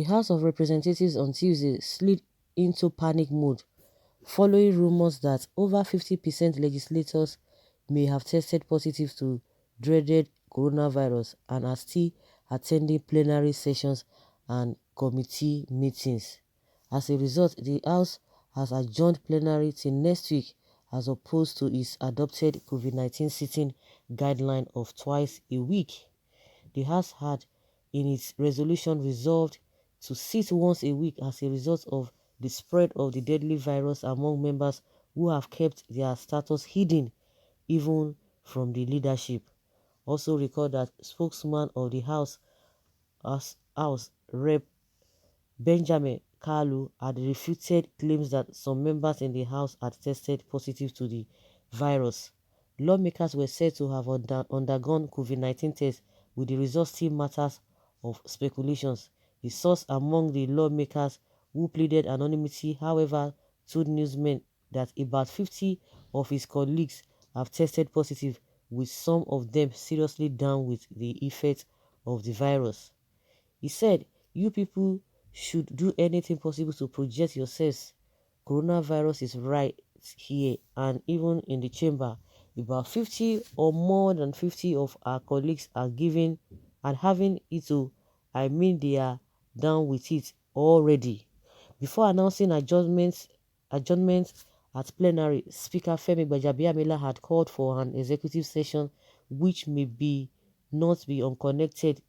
House of Representatives on Tuesday slid into panic mode following rumors that over 50% legislators may have tested positive to dreaded coronavirus and are still attending plenary sessions and committee meetings. As a result, the House has adjourned plenary till next week as opposed to its adopted COVID-19 sitting guideline of twice a week. The House had, in its resolution, resolved to sit once a week as a result of the spread of the deadly virus among members who have kept their status hidden even from the leadership. Also recall that spokesman of the House Rep. Benjamin Kalu had refuted claims that some members in the House had tested positive to the virus. Lawmakers were said to have undergone COVID-19 tests, with the results still matters of speculations. A source among the lawmakers who pleaded anonymity, however, told newsmen that about 50 of his colleagues have tested positive, with some of them seriously down with the effects of the virus. He said, "You people should do anything possible to protect yourselves. Coronavirus is right here and even in the chamber. About 50 or more than 50 of our colleagues are giving and having it too. I mean they are down with it already." Before announcing adjournment at plenary, Speaker Femi Gbajabiamila had called for an executive session which may not be unconnected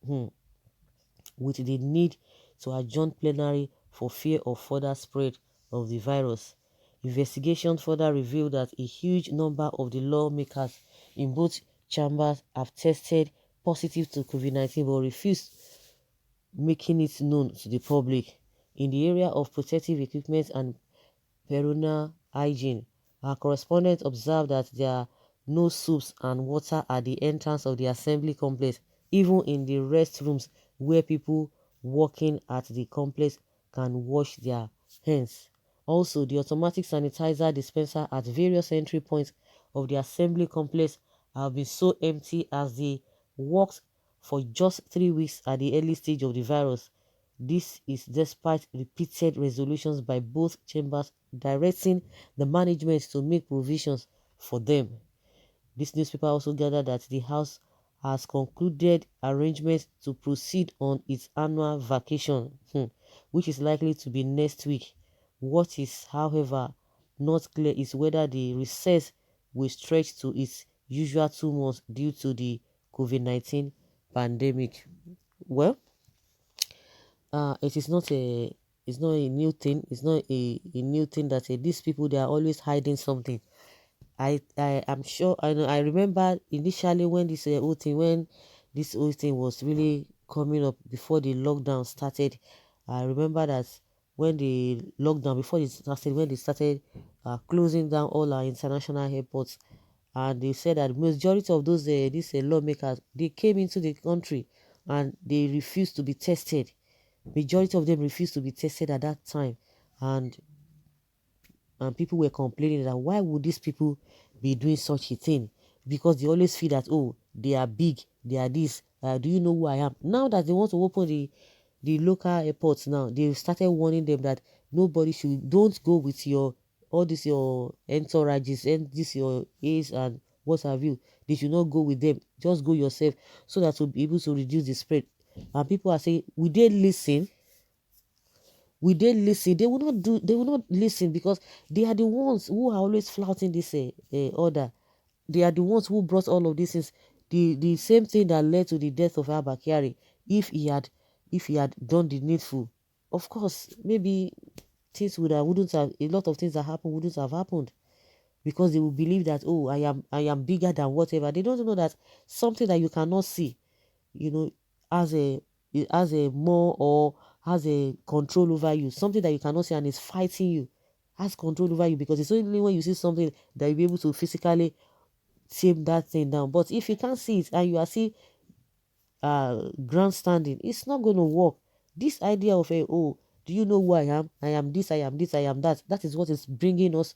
with the need to adjourn plenary for fear of further spread of the virus. Investigation further revealed that a huge number of the lawmakers in both chambers have tested positive to COVID-19 but refused making it known to the public. In the area of protective equipment and personal hygiene, our correspondent observed that there are no soaps and water at the entrance of the assembly complex, even in the restrooms where people working at the complex can wash their hands. Also, the automatic sanitizer dispenser at various entry points of the assembly complex have been so empty as they worked for just 3 weeks at the early stage of the virus. This is despite repeated resolutions by both chambers directing the management to make provisions for them. This newspaper also gathered that the House has concluded arrangements to proceed on its annual vacation, which is likely to be next week. What is, however, not clear is whether the recess will stretch to its usual 2 months due to the COVID-19 pandemic. Well, it's not a new thing. It's not a new thing that these people, they are always hiding something. I am sure, I remember initially when this whole thing was really coming up before the lockdown started. I remember that when the lockdown, before it started, when they started closing down all our international airports, and they said that majority of those these lawmakers, they came into the country and they refused to be tested. Majority of them refused to be tested at that time, and people were complaining that why would these people be doing such a thing, because they always feel that, oh, they are big, they are this, do you know who I am? Now that they want to open the local airports, now they started warning them that nobody should, don't go with your all this your entourages and this your A's and what have you. They should not go with them, just go yourself, so that we'll be able to reduce the spread. And people are saying, will they listen? Will they listen? They will not do. They will not listen, because they are the ones who are always flouting this order. They are the ones who brought all of these things. The same thing that led to the death of Abba Kyari. If he had done the needful, of course, maybe things wouldn't have, a lot of things that happened wouldn't have happened, because they will believe that, oh, I am bigger than whatever. They don't know that something that you cannot see, you know, has a more, or has a control over you, something that you cannot see and is fighting you, has control over you, because it's only when you see something that you'll be able to physically tame that thing down. But if you can't see it and you are still grandstanding, it's not going to work. This idea of oh, do you know who I am? I am this, I am this, I am that. That is what is bringing us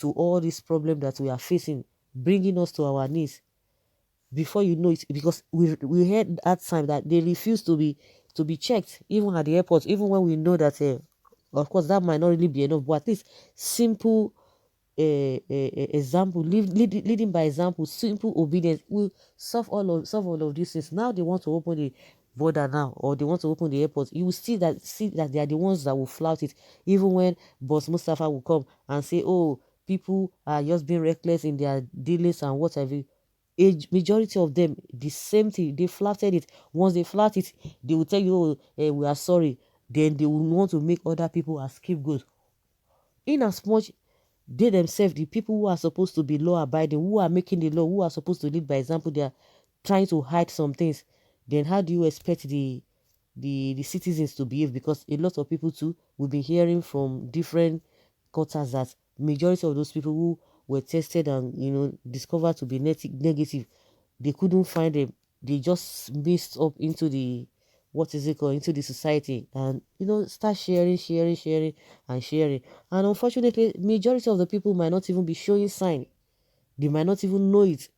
to all this problem that we are facing, bringing us to our knees. Before you know it, because we heard that time that they refuse to be to be checked, even at the airport, even when we know that, of course, that might not really be enough, but at least simple example, leading by example, simple obedience will solve all of these things. Now they want to open the border now, or they want to open the airport. You will see that they are the ones that will flout it, even when Boss Mustafa will come and say, oh, people are just being reckless in their dealings and whatever. A majority of them, the same thing, they flouted it. Once they flout it, they will tell you, oh, we are sorry. Then they will want to make other people as scapegoats. In as much they themselves, the people who are supposed to be law abiding, who are making the law, who are supposed to lead by example, they are trying to hide some things. Then how do you expect the citizens to behave? Because a lot of people too will be hearing from different quarters that majority of those people who were tested and discovered to be negative, they couldn't find them. They just mixed up into the, what is it called, into the society, and start sharing and sharing. And unfortunately, majority of the people might not even be showing sign. They might not even know it.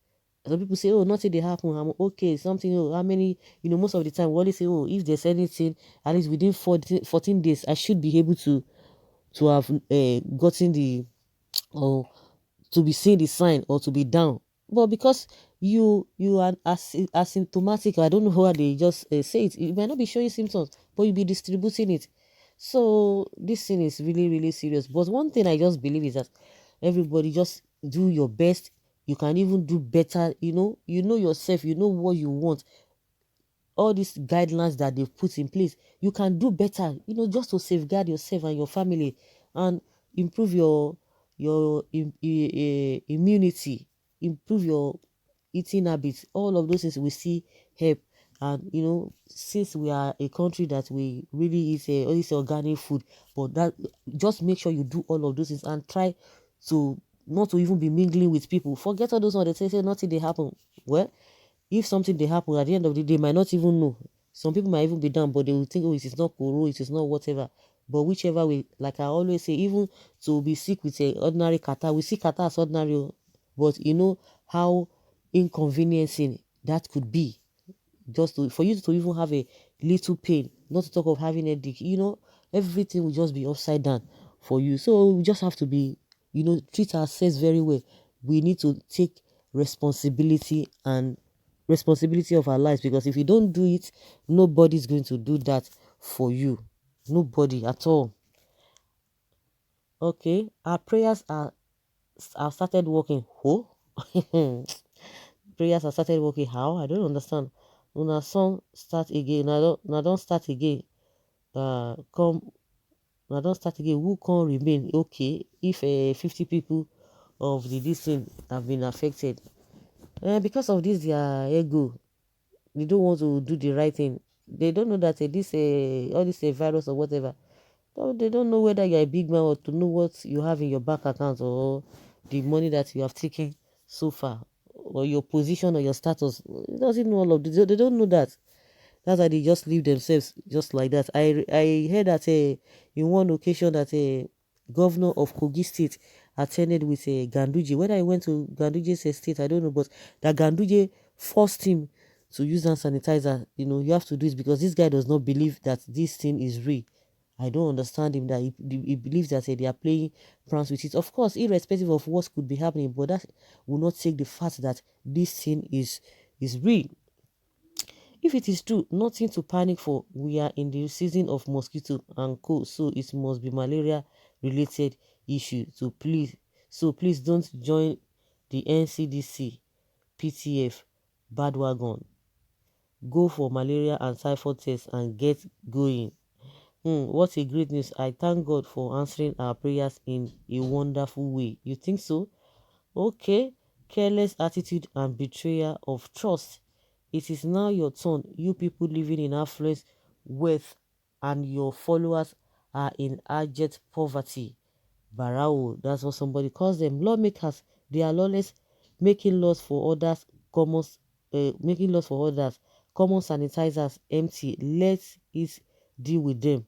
Some people say, oh, nothing they happen, I'm okay, something, oh, how many, most of the time we always say, oh, if there's anything, at least within 14 days, I should be able to have gotten the, or to be seeing the sign, or to be down. But because you are asymptomatic, I don't know how they just say it, you might not be showing symptoms, but you'll be distributing it. So this thing is really, really serious. But one thing I just believe is that everybody just do your best. You can even do better. You know yourself, you know what you want. All these guidelines that they've put in place, you can do better, just to safeguard yourself and your family, and improve your immunity, improve your eating habits. All of those things we see help. And since we are a country that we really eat all this organic food, but that, just make sure you do all of those things, and try to not to even be mingling with people. Forget all those ones that say nothing they happen. Well, if something they happen, at the end of the day, they might not even know. Some people might even be down, but they will think, oh, it is not koro, it is not whatever. But whichever way, like I always say, even to be sick with a ordinary kata, we see kata as ordinary, but you know how inconveniencing that could be, just for you to even have a little pain, not to talk of having a headache. Everything will just be upside down for you. So we just have to be, treat ourselves very well. We need to take responsibility of our lives, because if you don't do it, nobody's going to do that for you. Nobody at all. Okay, our prayers have started working. Who? Prayers have started working. How? I don't understand. Una song start again. Now don't start again. Come. Now don't start again. Who can remain? Okay, if 50 people of the this thing have been affected, because of this their ego, they don't want to do the right thing. They don't know that this all this virus or whatever. They don't know whether you're a big man, or to know what you have in your bank account, or the money that you have taken so far, or your position or your status. It doesn't know all of this. They don't know that. That's why they just leave themselves just like that. I heard that in one occasion that a governor of Kogi State attended with a Ganduje. Whether he went to Ganduje's estate, I don't know, but that Ganduje forced him to use hand sanitizer. You have to do it, because this guy does not believe that this thing is real. I don't understand him, that he believes that they are playing pranks with it. Of course, irrespective of what could be happening, but that will not take the fact that this thing is real. If it is true, nothing to panic for. We are in the season of mosquito and cold, so it must be malaria related issue. So please don't join the NCDC PTF bandwagon. Go for malaria and typhoid test and get going. What a great news. I thank God for answering our prayers in a wonderful way. You think so? Okay. Careless attitude and betrayal of trust. It is now your turn. You people living in affluence, wealth, and your followers are in abject poverty. Barao, that's what somebody calls them. Lawmakers, they are lawless, making laws for others, making laws for others. Common sanitizers empty. Let it deal with them.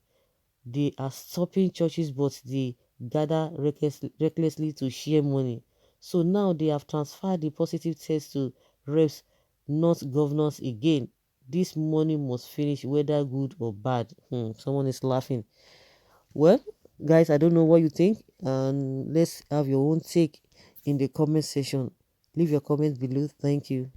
They are stopping churches, but they gather recklessly to share money. So now they have transferred the positive test to reps, not governors again. This money must finish, whether good or bad. Someone is laughing. Well, guys, I don't know what you think, and let's have your own take in the comment section. Leave your comments below. Thank you.